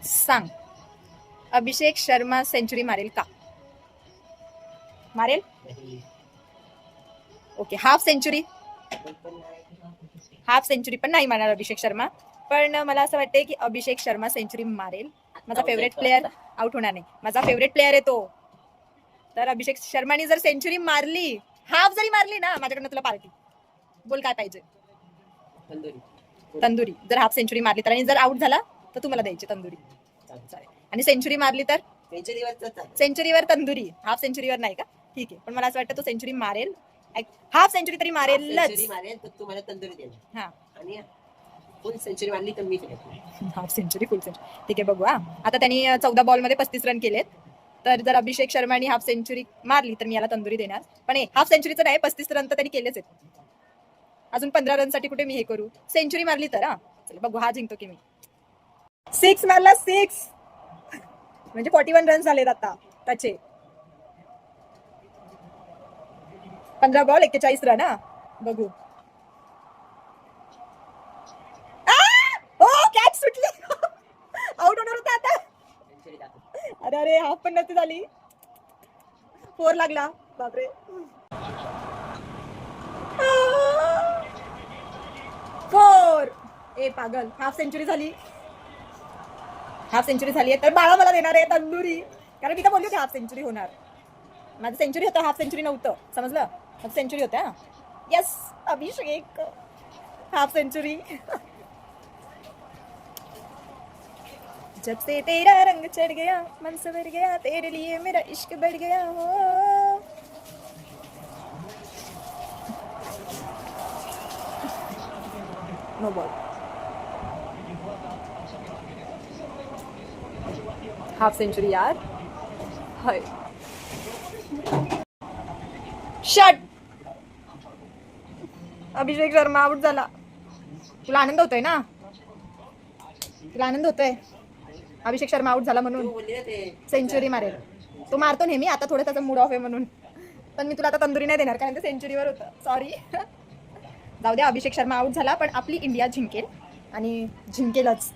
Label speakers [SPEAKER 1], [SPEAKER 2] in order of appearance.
[SPEAKER 1] सांग, अभिषेक शर्मा सेंचुरी मारेल का? मारेल? ओके, हाफ सेंचुरी पण नाही मारणार अभिषेक शर्मा. पण मला असं वाटतंय की अभिषेक शर्मा सेंचुरी मारेल. माझा फेवरेट प्लेअर आउट होणार नाही. माझा फेवरेट प्लेअर आहे तो. तर अभिषेक शर्माने जर सेंचुरी मारली, हाफ जरी मारली ना, माझ्याकडनं तुला पार्टी. बोल काय पाहिजे? तंदुरी. जर हाफ सेंचुरी मारली तर, आणि जर आउट झाला तर तुम्हाला द्यायची तंदुरी. चालेल. आणि सेंचुरी मारली तर सेंचुरीवर तंदुरी, हाफ सेंचुरीवर नाही का? ठीक आहे. पण मला असं वाटतं तो सेंचुरी मारेल. हाफ सेंचुरी तरी मारेलच.
[SPEAKER 2] तुम्हाला तंदुरी देणार.
[SPEAKER 1] हा,
[SPEAKER 2] आणि फुल सेंचुरी मारली तर मी
[SPEAKER 1] हाफ सेंचुरी फुल सेंचुरी ठीक आहे. बघू. आता त्यांनी 14 बॉलमध्ये 35 रन केलेत. तर जर अभिषेक शर्माने हाफ सेंचुरी मारली तर मी याला तंदुरी देणार. पण हाफ सेंचुरीचं नाही, 35 रन तर त्यांनी केलेच आहेत. अजून 15 रनसाठी कुठे मी हे करू? सेंचुरी मारली तर. हा, चला बघू हा जिंकतो की मी. 6 मारला, 6 म्हणजे 41 रन झालेत आता त्याचे. 15 बॉल 41 रन. हा, बघू. कॅच सुटली. आउट होणार होता आता. अरे अरे, हाफ पण नसती झाली. 4 लागला. बापरे. 4. ए पागल, हाफ सेंचुरी झाली. हाफ सेंचुरी झाली आहे तर बाळा मला देणार आहे तंदुरी. कारण मी तर बोलली होती हाफ सेंचुरी होणार. माझं सेंचुरी होतं, हाफ सेंचुरी नव्हतं. समजलं? माझं सेंचुरी होतं. यस, अभिषेक हाफ सेंचुरी. जब से तेरा रंग चढ़ गया, मन सवर गया, तेरे लिए मेरा इश्क बढ़ गया हो. No ball. हाफ सेंचुरी यार. हाय शट. अभिषेक शर्मा आउट झाला. तुला आनंद होतोय ना? तुला आनंद होतोय अभिषेक शर्मा आउट झाला म्हणून? सेंचुरी मारेल तो, मारतो नेहमी. आता थोडं त्याचा मूड ऑफ आहे म्हणून. पण मी तुला आता तंदुरी नाही देणार कारण ते सेंचुरीवर होतं. सॉरी. जाऊ द्या, अभिषेक शर्मा आउट झाला पण आपली इंडिया जिंकेल आणि जिंकेलच.